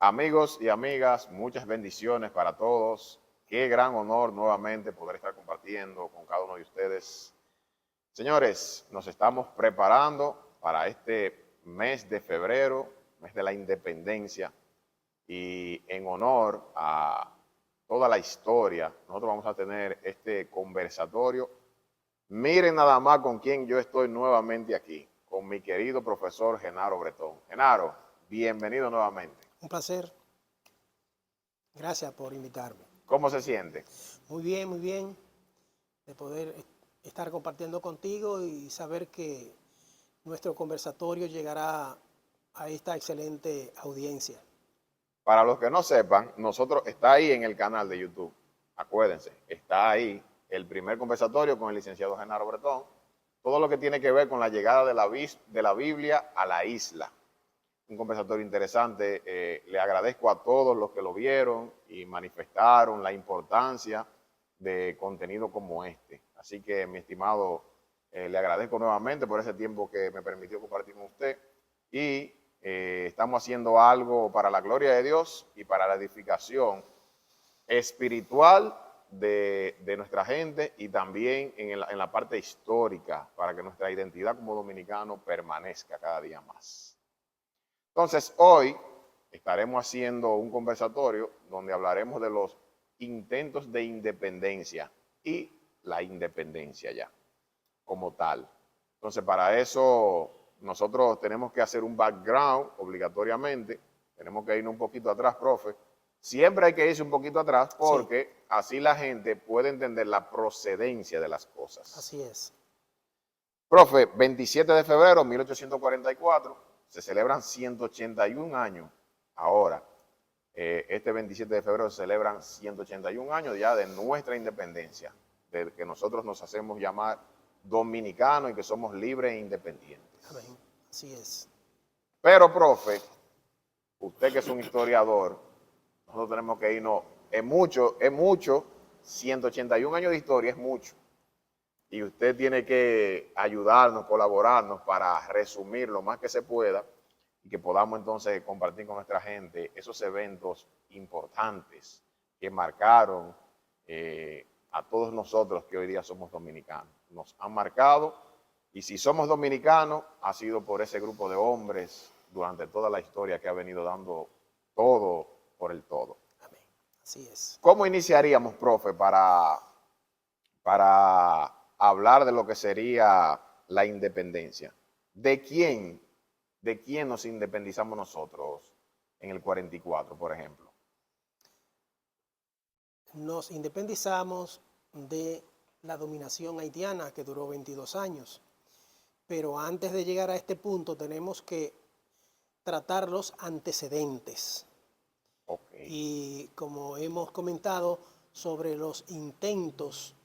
Amigos y amigas, muchas bendiciones para todos. Qué gran honor nuevamente poder estar compartiendo con cada uno de ustedes. Señores, nos estamos preparando para este mes de febrero, mes de la independencia, y en honor a toda la historia, nosotros vamos a tener este conversatorio. Miren nada más con quién yo estoy nuevamente aquí, con mi querido profesor Genaro Bretón. Genaro, bienvenido nuevamente. Un placer. Gracias por invitarme. ¿Cómo se siente? Muy bien de poder estar compartiendo contigo y saber que nuestro conversatorio llegará a esta excelente audiencia. Para los que no sepan, nosotros está ahí en el canal de YouTube. Acuérdense, está ahí el primer conversatorio con el licenciado Genaro Bretón. Todo lo que tiene que ver con la llegada de la Biblia a la isla. Un conversatorio interesante. Le agradezco a todos los que lo vieron y manifestaron la importancia de contenido como este. Así que, mi estimado, le agradezco nuevamente por ese tiempo que me permitió compartir con usted. Y estamos haciendo algo para la gloria de Dios y para la edificación espiritual de nuestra gente y también en la parte histórica, para que nuestra identidad como dominicanos permanezca cada día más. Entonces, hoy estaremos haciendo un conversatorio donde hablaremos de los intentos de independencia y la independencia ya, como tal. Entonces, para eso nosotros tenemos que hacer un background obligatoriamente. Tenemos que irnos un poquito atrás, profe. Siempre hay que irse un poquito atrás porque sí, así la gente puede entender la procedencia de las cosas. Así es. Profe, 27 de febrero de 1844, se celebran 181 años. Ahora, este 27 de febrero se celebran 181 años ya de nuestra independencia, de que nosotros nos hacemos llamar dominicanos y que somos libres e independientes. Amén. Así es. Pero, profe, usted que es un historiador, nosotros tenemos que irnos, es mucho, 181 años de historia es mucho. Y usted tiene que ayudarnos, colaborarnos para resumir lo más que se pueda y que podamos entonces compartir con nuestra gente esos eventos importantes que marcaron a todos nosotros que hoy día somos dominicanos. Nos han marcado, y si somos dominicanos ha sido por ese grupo de hombres durante toda la historia que ha venido dando todo por el todo. Amén. Así es. ¿Cómo iniciaríamos, profe, para hablar de lo que sería la independencia? ¿De quién nos independizamos nosotros en el 44, por ejemplo? Nos independizamos de la dominación haitiana que duró 22 años. Pero antes de llegar a este punto tenemos que tratar los antecedentes. Okay. Y como hemos comentado sobre los intentos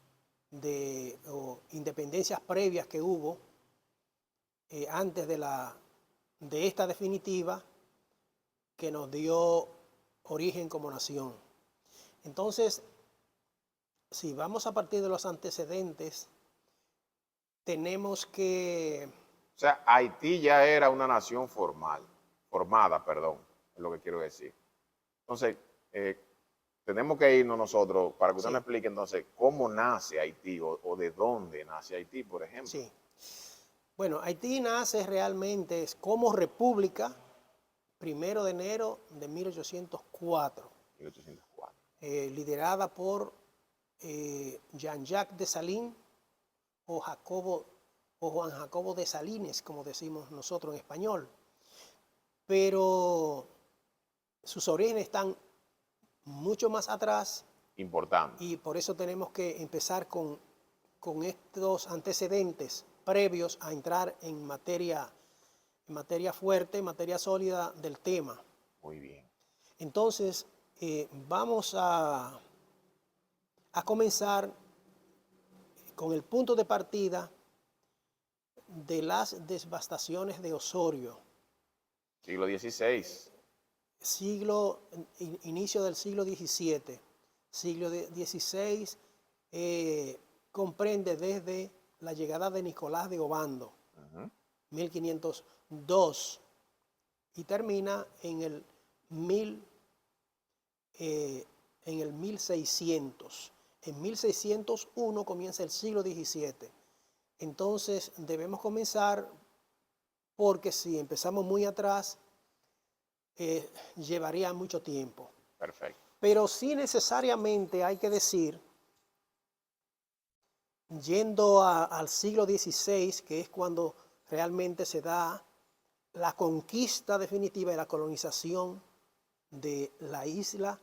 o independencias previas que hubo antes de esta definitiva que nos dio origen como nación. Entonces, si vamos a partir de los antecedentes, tenemos que... O sea, Haití ya era una nación formada, es lo que quiero decir. Entonces, tenemos que irnos nosotros para que usted nos explique entonces cómo nace Haití o de dónde nace Haití, por ejemplo. Sí. Bueno, Haití nace realmente como república 1 de enero de 1804. 1804. Liderada por Jean-Jacques Dessalines o Juan Jacobo Dessalines, como decimos nosotros en español. Pero sus orígenes están mucho más atrás. Importante. Y por eso tenemos que empezar con estos antecedentes previos a entrar en materia fuerte, en materia sólida del tema. Muy bien. Entonces, vamos a comenzar con el punto de partida de las devastaciones de Osorio. Siglo XVI. Inicio del siglo XVII. Siglo XVI comprende desde la llegada de Nicolás de Obando, 1502, y termina en el mil, en el 1600. En 1601 comienza el siglo XVII. Entonces debemos comenzar porque si empezamos muy atrás, llevaría mucho tiempo. Perfecto. Pero sí necesariamente hay que decir, yendo al siglo XVI, que es cuando realmente se da la conquista definitiva y la colonización de la isla,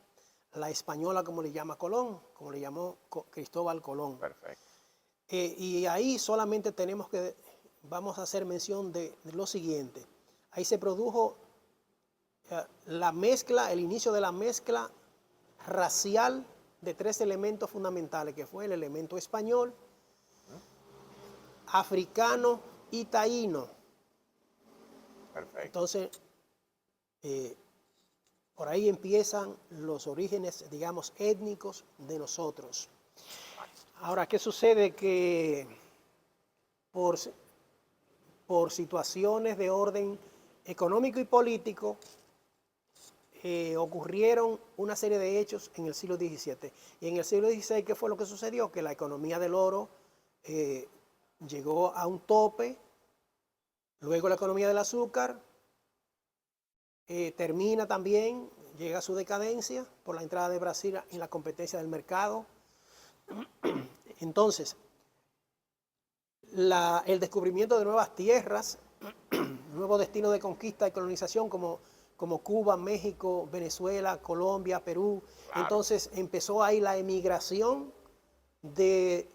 la española, como le llama Colón, como le llamó Cristóbal Colón. Perfecto. Y ahí solamente vamos a hacer mención de lo siguiente. Ahí se produjo la mezcla, el inicio de la mezcla racial de tres elementos fundamentales, que fue el elemento español, africano y taíno. Perfecto. Entonces, por ahí empiezan los orígenes, digamos, étnicos de nosotros. Ahora, ¿qué sucede? Que por situaciones de orden económico y político, ocurrieron una serie de hechos en el siglo XVII. Y en el siglo XVI, ¿qué fue lo que sucedió? Que la economía del oro llegó a un tope, luego la economía del azúcar termina también, llega a su decadencia por la entrada de Brasil en la competencia del mercado. Entonces, el descubrimiento de nuevas tierras, nuevos destinos de conquista y colonización como Cuba, México, Venezuela, Colombia, Perú. Claro. Entonces empezó ahí la emigración de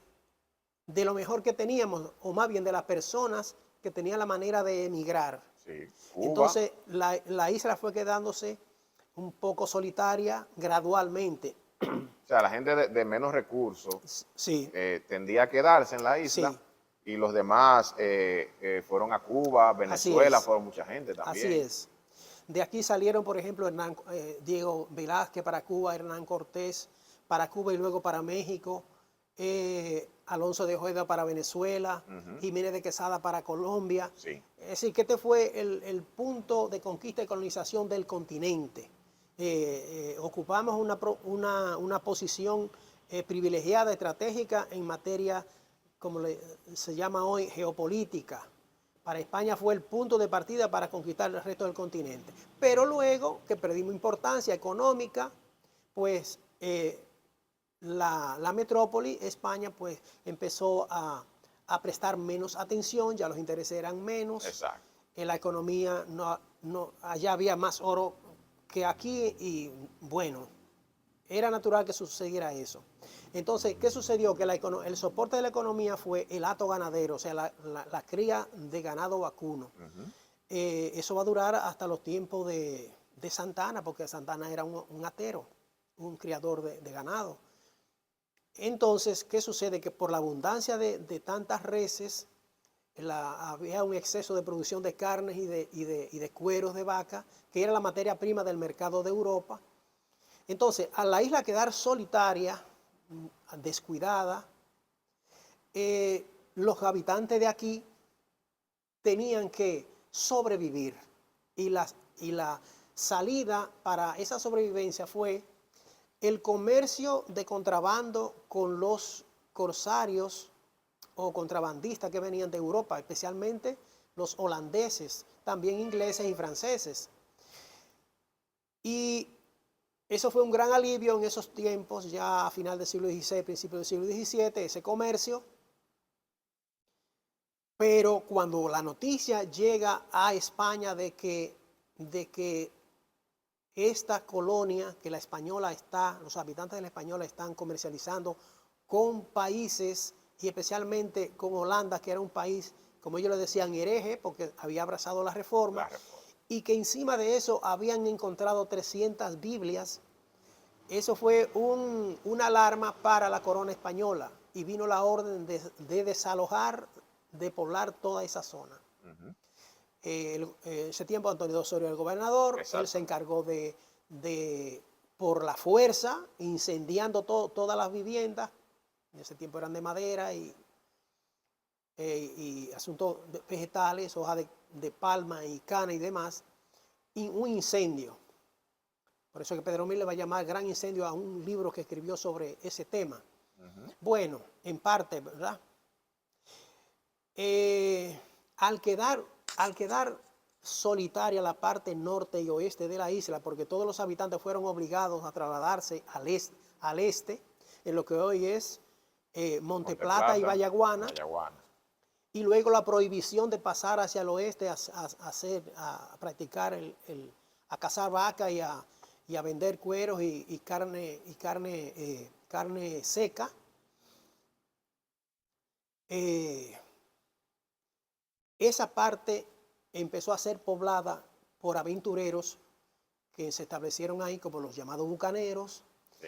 lo mejor que teníamos, o más bien de las personas que tenían la manera de emigrar. Sí. Cuba. Entonces la isla fue quedándose un poco solitaria gradualmente. O sea, la gente de menos recursos Sí, tendía a quedarse en la isla. sí. Y los demás fueron a Cuba, Venezuela, es. fueron mucha gente también. Así es. De aquí salieron, por ejemplo, Diego Velázquez para Cuba, Hernán Cortés para Cuba y luego para México, Alonso de Ojeda para Venezuela, Jiménez de Quesada para Colombia. Sí. Es decir, que este fue el punto de conquista y colonización del continente. Ocupamos una posición privilegiada, estratégica en materia, como se llama hoy, geopolítica. Para España fue el punto de partida para conquistar el resto del continente. Pero luego que perdimos importancia económica, pues la metrópoli, España, pues empezó a prestar menos atención, ya los intereses eran menos. Exacto. En la economía, allá había más oro que aquí y bueno, era natural que sucediera eso. Entonces, ¿qué sucedió? Que el soporte de la economía fue el hato ganadero, o sea, la cría de ganado vacuno. Eso va a durar hasta los tiempos de Santana, porque Santana era un atero, un criador de ganado. Entonces, ¿qué sucede? Que por la abundancia de tantas reses, había un exceso de producción de carnes y de cueros de vaca, que era la materia prima del mercado de Europa. Entonces, a la isla quedar solitaria, descuidada, los habitantes de aquí tenían que sobrevivir. Y la salida para esa sobrevivencia fue el comercio de contrabando con los corsarios o contrabandistas que venían de Europa, especialmente los holandeses, también ingleses y franceses. Y eso fue un gran alivio en esos tiempos, ya a final del siglo XVI, principio del siglo XVII, ese comercio. Pero cuando la noticia llega a España de que esta colonia, que la española los habitantes de la española están comercializando con países y especialmente con Holanda, que era un país, como ellos le decían, hereje, porque había abrazado la reforma. Y que encima de eso habían encontrado 300 Biblias. Eso fue una alarma para la corona española y vino la orden de desalojar, de poblar toda esa zona. En ese tiempo Antonio de Osorio era el gobernador. Exacto. Él se encargó por la fuerza, incendiando todas las viviendas. En ese tiempo eran de madera y asuntos vegetales, hojas de palma y cana y demás. Y un incendio. Por eso que Pedro Mil le va a llamar Gran Incendio a un libro que escribió sobre ese tema. Bueno, en parte, ¿verdad? Al quedar solitaria la parte norte y oeste de la isla, porque todos los habitantes fueron obligados a trasladarse al este en lo que hoy es Monte Plata y Vallaguana, y luego la prohibición de pasar hacia el oeste a practicar a cazar vaca y a vender cueros y carne seca. Esa parte empezó a ser poblada por aventureros que se establecieron ahí, como los llamados bucaneros. Sí.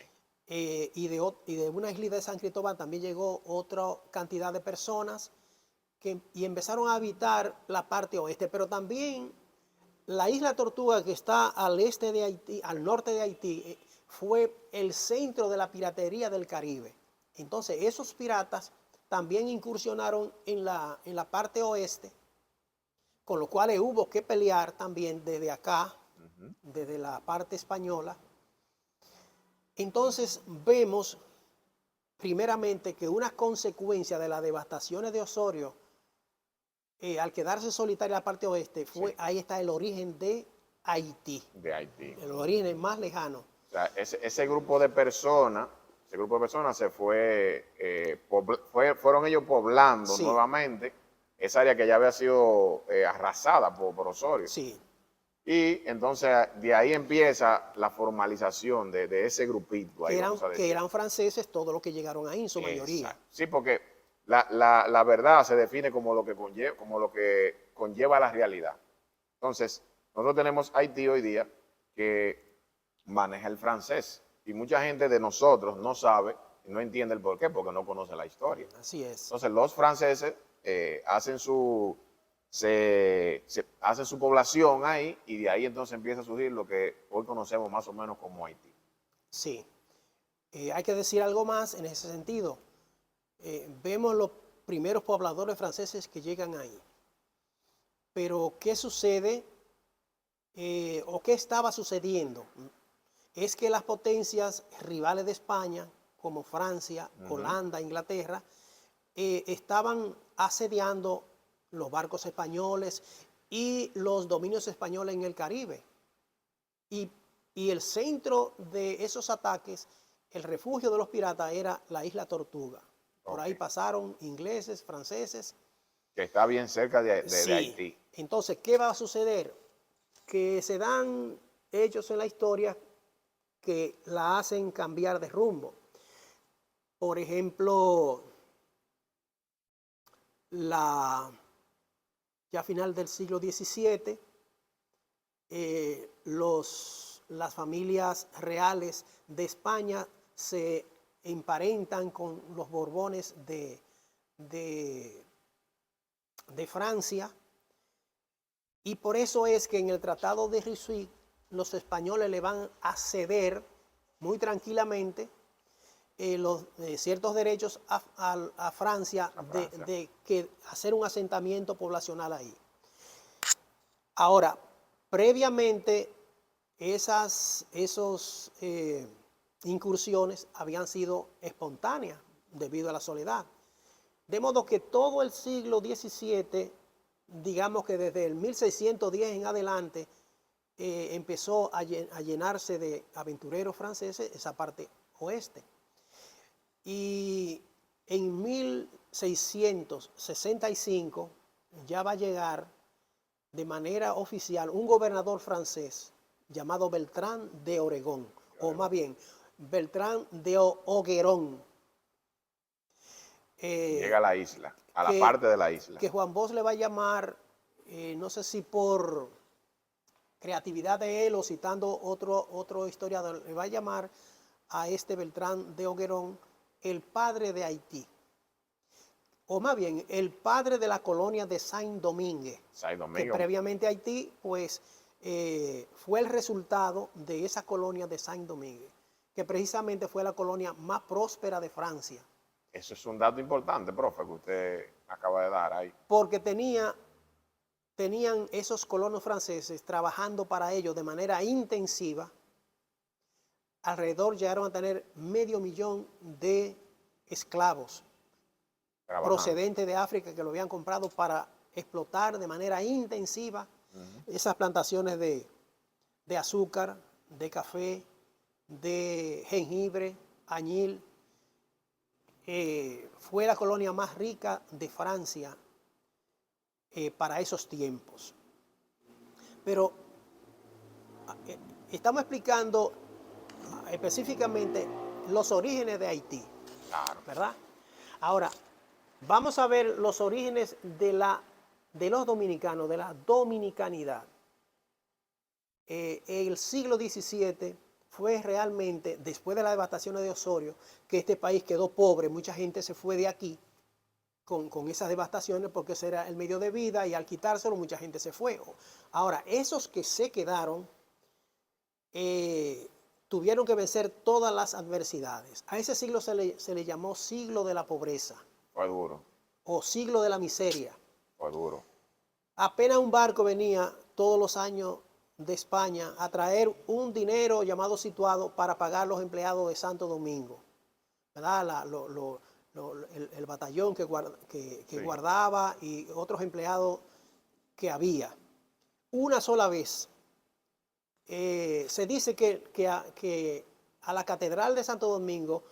Y de una isla de San Cristóbal también llegó otra cantidad de personas y empezaron a habitar la parte oeste, pero también la isla Tortuga, que está al este de Haití, al norte de Haití, fue el centro de la piratería del Caribe. Entonces esos piratas también incursionaron en la parte oeste, con lo cual hubo que pelear también desde acá, desde la parte española. Entonces vemos primeramente que una consecuencia de las devastaciones de Osorio, al quedarse solitaria la parte oeste, Sí. ahí está el origen de Haití. De Haití. El origen más lejano. O sea, ese grupo de personas se fueron ellos poblando Sí. nuevamente esa área que ya había sido arrasada por Osorio. Sí. Y entonces de ahí empieza la formalización de ese grupito. Ahí, Que eran franceses todos los que llegaron ahí en su mayoría. Exacto. Sí, porque la verdad se define como lo que conlleva la realidad. Entonces, nosotros tenemos Haití hoy día que maneja el francés. Y mucha gente de nosotros no sabe y no entiende el por qué, porque no conoce la historia. Así es. Entonces, los franceses hacen su población ahí, y de ahí entonces empieza a surgir lo que hoy conocemos más o menos como Haití. Sí. Hay que decir algo más en ese sentido. Vemos los primeros pobladores franceses que llegan ahí. Pero, ¿qué sucede o qué estaba sucediendo? Es que las potencias rivales de España, como Francia, Holanda, Inglaterra, estaban asediando los barcos españoles y los dominios españoles en el Caribe. Y el centro de esos ataques, el refugio de los piratas, era la isla Tortuga. Por ahí pasaron ingleses, franceses. Que está bien cerca de Sí. Haití. Entonces, ¿qué va a suceder? Que se dan hechos en la historia que la hacen cambiar de rumbo. Por ejemplo, ya a final del siglo XVII, las familias reales de España se emparentan con los Borbones de Francia, y por eso es que en el Tratado de Ryswick los españoles le van a ceder muy tranquilamente ciertos derechos a Francia, de que hacer un asentamiento poblacional ahí. Ahora, previamente esas incursiones habían sido espontáneas debido a la soledad. De modo que todo el siglo XVII, digamos que desde el 1610 en adelante, empezó a llenarse de aventureros franceses esa parte oeste. Y en 1665 ya va a llegar de manera oficial un gobernador francés llamado Beltrán de Oregón, o más bien Beltrán de Oguerón. Llega a la isla, a la parte de la isla. Que Juan Bosch le va a llamar, no sé si por creatividad de él o citando otro historiador, le va a llamar a este Beltrán de Oguerón el padre de Haití, o más bien el padre de la colonia de Saint-Domingue, que previamente Haití pues fue el resultado de esa colonia de Saint-Domingue, que precisamente fue la colonia más próspera de Francia. Eso es un dato importante, profe, que usted acaba de dar ahí. Porque tenían esos colonos franceses trabajando para ellos de manera intensiva alrededor llegaron a tener 500.000 de esclavos Trabajando. procedentes de África que lo habían comprado para explotar de manera intensiva esas plantaciones de azúcar, de café, de jengibre, añil. Fue la colonia más rica de Francia para esos tiempos. Pero estamos explicando específicamente los orígenes de Haití, Claro. ¿verdad? Ahora, vamos a ver los orígenes de los dominicanos, de la dominicanidad. El siglo XVII fue realmente, después de la devastación de Osorio, que este país quedó pobre, mucha gente se fue de aquí con esas devastaciones porque ese era el medio de vida y al quitárselo mucha gente se fue. Ahora, esos que se quedaron tuvieron que vencer todas las adversidades. A ese siglo se le llamó siglo de la pobreza. Fue duro. O siglo de la miseria. Fue duro. Apenas un barco venía todos los años de España a traer un dinero llamado situado para pagar los empleados de Santo Domingo, ¿verdad? El batallón que Sí. guardaba y otros empleados que había. Una sola vez se dice que a la Catedral de Santo Domingo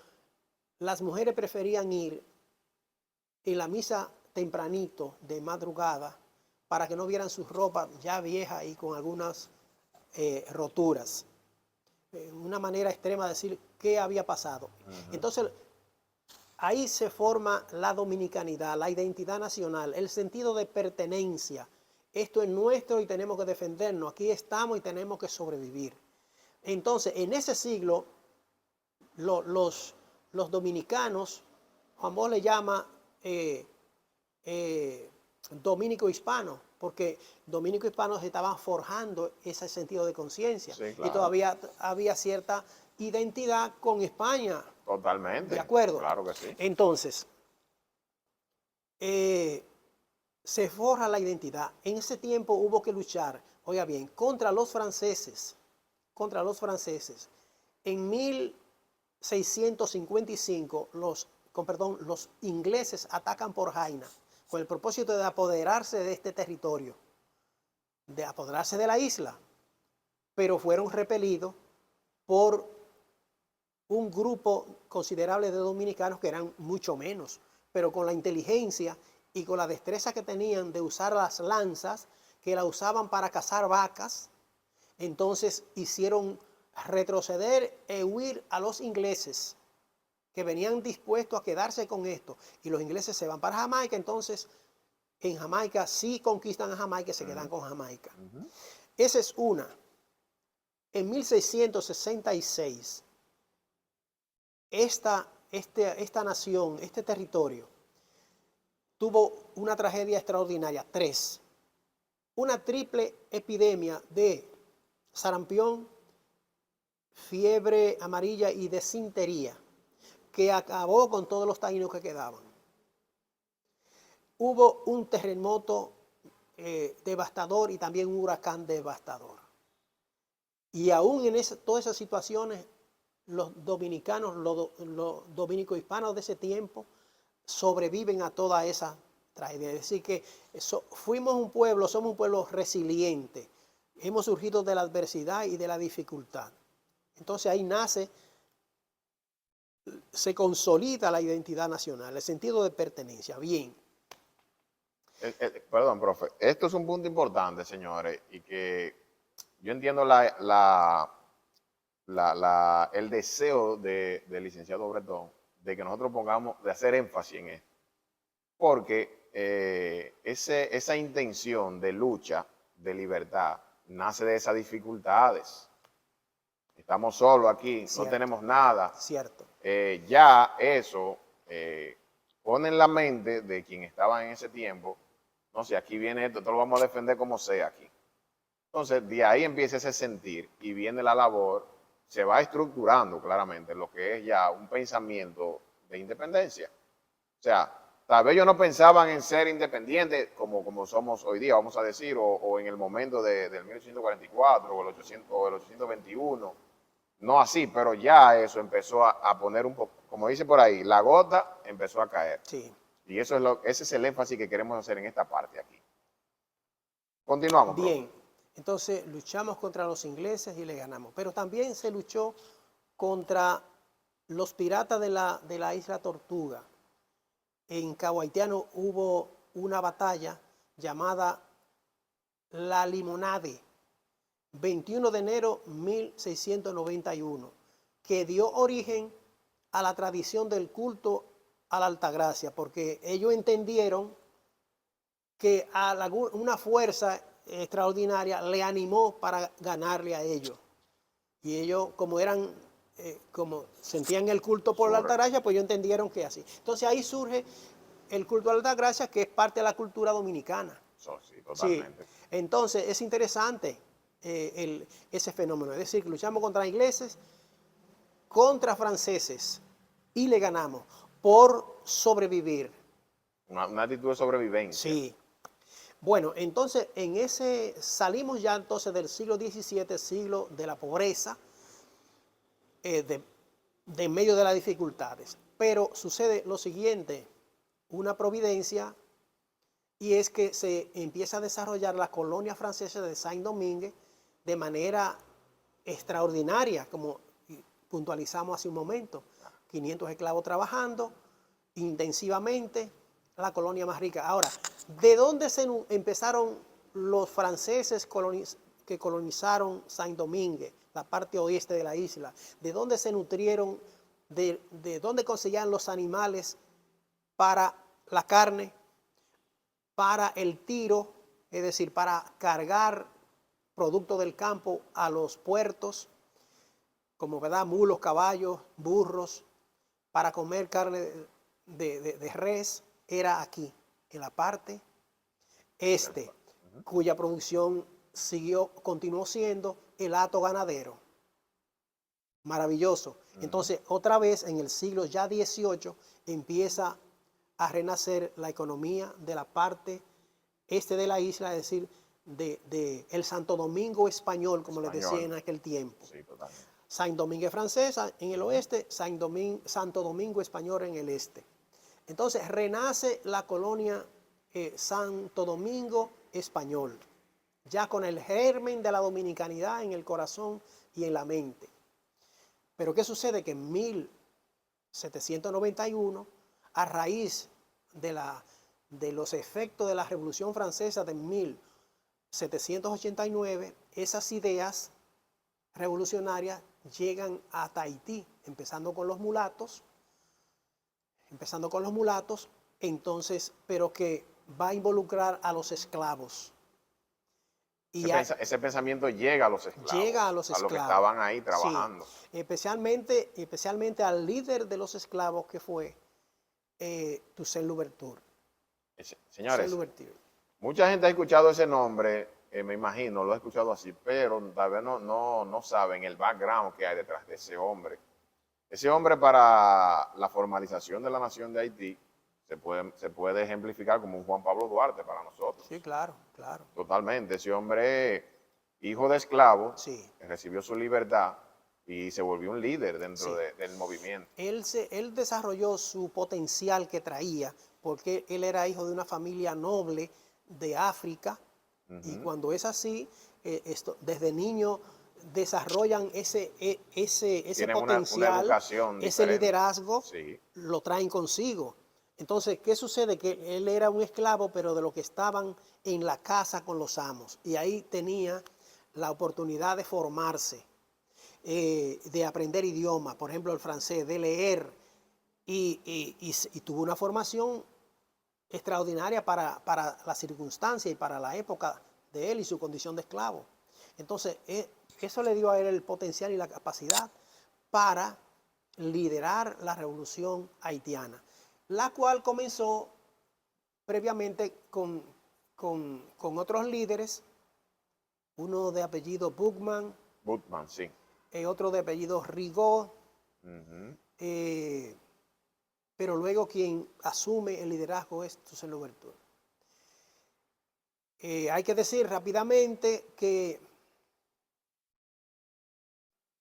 las mujeres preferían ir en la misa tempranito, de madrugada, para que no vieran sus ropas ya viejas y con algunas roturas. Una manera extrema de decir qué había pasado. Entonces, ahí se forma la dominicanidad, la identidad nacional, el sentido de pertenencia. Esto es nuestro y tenemos que defendernos. Aquí estamos y tenemos que sobrevivir. Entonces, en ese siglo, los dominicanos, Juan Bosch le llama dominico hispano, porque dominico hispanos estaban forjando ese sentido de conciencia. Sí, claro. Y todavía había cierta identidad con España. Totalmente. ¿De acuerdo? Claro que sí. Entonces, se forja la identidad. En ese tiempo hubo que luchar, oiga bien, contra los franceses. Contra los franceses. En 1655, los ingleses atacan por Jaina con el propósito de apoderarse de este territorio, de apoderarse de la isla, pero fueron repelidos por un grupo considerable de dominicanos que eran mucho menos, pero con la inteligencia y con la destreza que tenían de usar las lanzas, que la usaban para cazar vacas, entonces hicieron retroceder e huir a los ingleses, que venían dispuestos a quedarse con esto, y los ingleses se van para Jamaica. Entonces en Jamaica sí conquistan a Jamaica y se quedan con Jamaica. Esa es una. En 1666, esta nación, este territorio, tuvo una tragedia extraordinaria, 3. Una triple epidemia de sarampión, fiebre amarilla y desintería, que acabó con todos los taínos que quedaban. Hubo un terremoto devastador y también un huracán devastador. Y aún en todas esas situaciones, los dominicanos, los dominico-hispanos de ese tiempo, sobreviven a toda esa tragedia. Es decir, que somos un pueblo resiliente. Hemos surgido de la adversidad y de la dificultad. Entonces ahí se consolida la identidad nacional, el sentido de pertenencia. Bien. Perdón, profe. Esto es un punto importante, señores, y que yo entiendo el deseo del licenciado Bretón de que nosotros de hacer énfasis en esto. Porque esa intención de lucha, de libertad, nace de esas dificultades. Estamos solos aquí, Cierto. no tenemos nada. Cierto. Ya eso pone en la mente de quien estaba en ese tiempo, no sé, aquí viene esto lo vamos a defender como sea aquí. Entonces, de ahí empieza ese sentir y viene la labor, se va estructurando claramente lo que es ya un pensamiento de independencia. O sea, tal vez ellos no pensaban en ser independientes como somos hoy día, vamos a decir, o en el momento del 1844 o el 821, no así, pero ya eso empezó a poner un poco, como dice por ahí, la gota empezó a caer. Sí. Y eso es ese es el énfasis que queremos hacer en esta parte aquí. Continuamos, profe. Bien, entonces luchamos contra los ingleses y le ganamos, pero también se luchó contra los piratas de la isla Tortuga. En Cabo Haitiano hubo una batalla llamada La Limonade, 21 de enero 1691, que dio origen a la tradición del culto a la Altagracia, porque ellos entendieron que una fuerza extraordinaria le animó para ganarle a ellos. Y ellos, como eran, como sentían el culto por la Altagracia, pues ellos entendieron que así. Entonces ahí surge el culto a la Altagracia, que es parte de la cultura dominicana. Sí, Sí, totalmente. entonces es interesante ese fenómeno. Es decir, que luchamos contra ingleses, contra franceses y le ganamos por sobrevivir. Una actitud de sobrevivencia. Sí. Bueno, entonces salimos ya entonces del siglo XVII, siglo de la pobreza, de en medio de las dificultades. Pero sucede lo siguiente, una providencia, y es que se empieza a desarrollar la colonia francesa de Saint-Domingue de manera extraordinaria, como puntualizamos hace un momento. 500 esclavos trabajando intensivamente, la colonia más rica. Ahora, ¿de dónde empezaron los franceses que colonizaron Saint-Domingue, la parte oeste de la isla? ¿De dónde se nutrieron? ¿De dónde conseguían los animales para la carne, para el tiro, es decir, para cargar productos del campo a los puertos, como verdad, mulos, caballos, burros, para comer carne de res? Era aquí, en la parte este, cuya producción continuó siendo el hato ganadero. Maravilloso. Entonces, otra vez en el siglo ya XVIII empieza a renacer la economía de la parte este de la isla, es decir, de el Santo Domingo español, como les decía en aquel tiempo. Sí, totalmente. Saint-Domingue francesa en el oeste, Santo Domingo español en el este. Entonces renace la colonia Santo Domingo español, ya con el germen de la dominicanidad en el corazón y en la mente. Pero ¿qué sucede? Que en 1791, a raíz de los efectos de la Revolución Francesa de 1789, esas ideas revolucionarias llegan a Tahití, empezando con los mulatos, entonces, pero que va a involucrar a los esclavos. Y Ese pensamiento llega a los esclavos. Llega a los esclavos. A los que estaban ahí trabajando. Sí, especialmente al líder de los esclavos, que fue Toussaint Louverture. Señores, mucha gente ha escuchado ese nombre, me imagino, lo ha escuchado así, pero tal vez no saben el background que hay detrás de ese hombre. Ese hombre, para la formalización de la nación de Haití se puede ejemplificar como un Juan Pablo Duarte para nosotros. Sí, claro, claro. Totalmente. Ese hombre, hijo de esclavo, sí, recibió su libertad y se volvió un líder dentro del movimiento. Él desarrolló su potencial que traía, porque él era hijo de una familia noble de África, y cuando es así, desde niño desarrollan ese potencial, ese liderazgo, lo traen consigo. Entonces, ¿qué sucede? Que él era un esclavo, pero de los que estaban en la casa con los amos, y ahí tenía la oportunidad de formarse, de aprender idiomas, por ejemplo el francés, de leer, y tuvo una formación extraordinaria para la circunstancia y para la época de él y su condición de esclavo. Entonces, eso le dio a él el potencial y la capacidad para liderar la revolución haitiana, la cual comenzó previamente con otros líderes, uno de apellido Boukman, sí. Otro de apellido Rigaud, pero luego quien asume el liderazgo es Toussaint Louverture. Hay que decir rápidamente que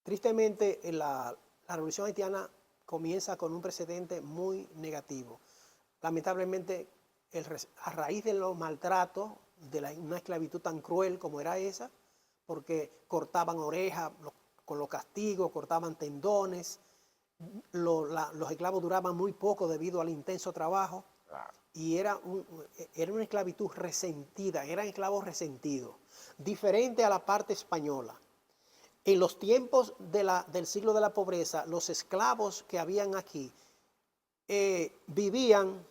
tristemente, la revolución haitiana comienza con un precedente muy negativo. Lamentablemente, a raíz de los maltratos, de una esclavitud tan cruel como era esa, porque cortaban orejas con los castigos, cortaban tendones, los esclavos duraban muy poco debido al intenso trabajo, Claro. y era una esclavitud resentida, eran esclavos resentidos, diferente a la parte española. En los tiempos del siglo de la pobreza, los esclavos que habían aquí vivían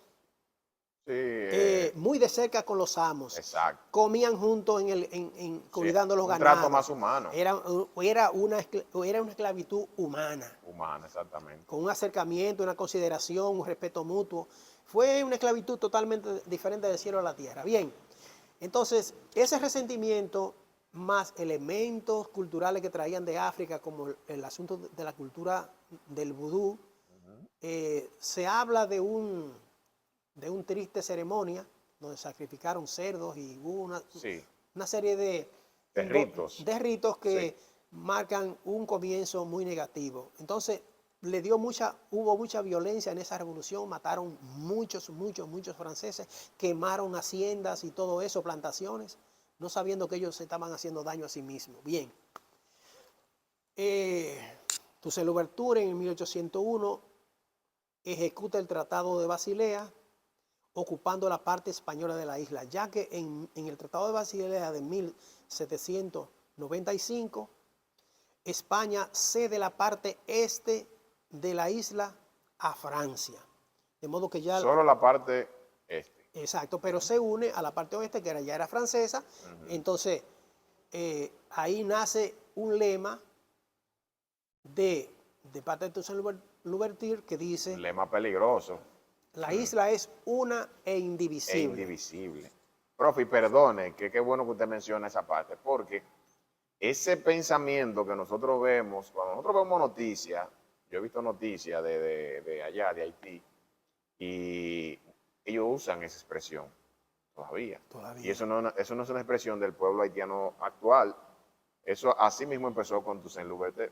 Sí, muy de cerca con los amos, exacto. comían juntos Sí, cuidando los un ganados. trato más humano. Era una esclavitud humana, Humano, exactamente. con un acercamiento, una consideración, un respeto mutuo. Fue una esclavitud totalmente diferente del cielo a la tierra. Bien, entonces ese resentimiento más elementos culturales que traían de África, como el asunto de la cultura del vudú, se habla de un triste ceremonia donde sacrificaron cerdos y hubo Sí, una serie de ritos. de ritos que Sí. marcan un comienzo muy negativo. Entonces, hubo mucha violencia en esa revolución, mataron muchos franceses, quemaron haciendas y todo eso, plantaciones, no sabiendo que ellos se estaban haciendo daño a sí mismos. Bien. Toussaint Louverture en 1801 ejecuta el Tratado de Basilea, ocupando la parte española de la isla, ya que en el Tratado de Basilea de 1795, España cede la parte este de la isla a Francia. De modo que ya... Solo la parte este. Exacto, pero se une a la parte oeste, que ya era francesa. Entonces, ahí nace un lema de parte de Toussaint Louverture que dice: Un lema peligroso la isla es una e e indivisible. indivisible. Profe, y perdone, que qué bueno que usted menciona esa parte, porque ese pensamiento que nosotros vemos, cuando nosotros vemos noticias, yo he visto noticias de allá, de Haití, y ellos usan esa expresión todavía. Y eso no es una expresión del pueblo haitiano actual. Eso así mismo empezó con Toussaint Louverture,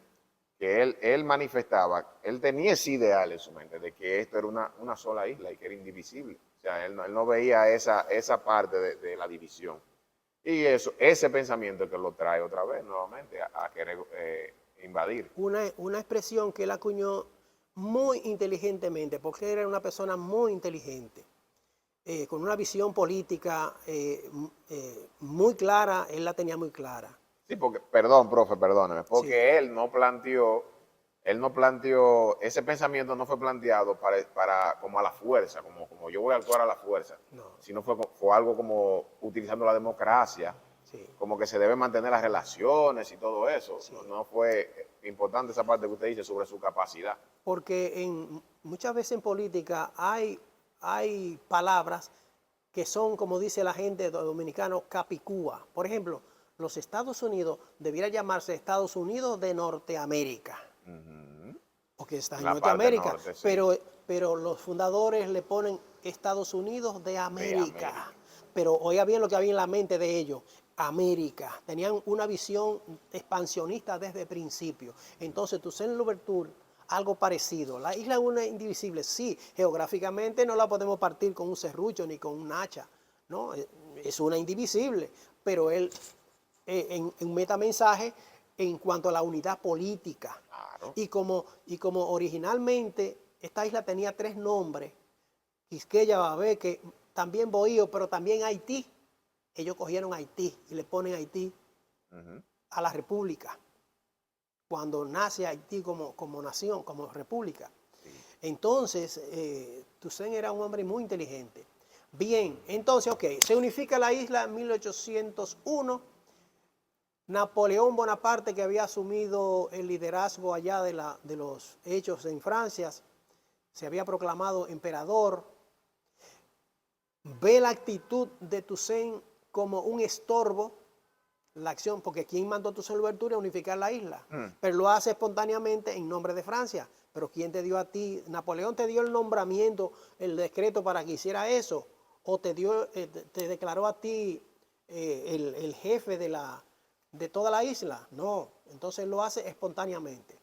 que él manifestaba, él tenía ese ideal en su mente de que esto era una sola isla y que era indivisible. O sea, él no veía esa parte de la división. Y ese pensamiento que lo trae otra vez nuevamente a querer invadir. Una expresión que él acuñó muy inteligentemente, porque era una persona muy inteligente, con una visión política muy clara, él la tenía muy clara. Sí, porque, perdón, profe, perdóneme, porque Sí. él no planteó, ese pensamiento no fue planteado para como a la fuerza, como yo voy a actuar a la fuerza, No. sino fue algo como utilizando la democracia, Sí. como que se deben mantener las relaciones y todo eso. Sí. No fue importante esa parte que usted dice sobre su capacidad. Porque muchas veces en política hay palabras que son, como dice la gente dominicana, capicúa. Por ejemplo, los Estados Unidos debiera llamarse Estados Unidos de Norteamérica, porque está en La parte Norteamérica, norte, sí. pero los fundadores le ponen Estados Unidos de América. América. Pero oiga bien lo que había en la mente de ellos, América. Tenían una visión expansionista desde el principio. Entonces, Toussaint Louverture, algo parecido. La isla es una indivisible, sí, geográficamente no la podemos partir con un serrucho ni con un hacha, ¿no? Es una indivisible, pero él en metamensaje en cuanto a la unidad política. Claro. Y como originalmente esta isla tenía 3 nombres, Quisqueya, Babeque, también Bohío, pero también Haití, ellos cogieron Haití y le ponen Haití a la república, cuando nace Haití como nación, como república. Sí. Entonces, Toussaint era un hombre muy inteligente. Bien, entonces, ok, se unifica la isla en 1801. Napoleón Bonaparte, que había asumido el liderazgo allá de los hechos en Francia, se había proclamado emperador, ve la actitud de Toussaint como un estorbo, la acción, porque ¿quién mandó a Toussaint Louverture a unificar la isla? Pero lo hace espontáneamente en nombre de Francia. Pero ¿quién te dio a ti? ¿Napoleón te dio el nombramiento, el decreto para que hiciera eso? ¿O te declaró a ti el jefe de la de toda la isla. No, entonces lo hace espontáneamente.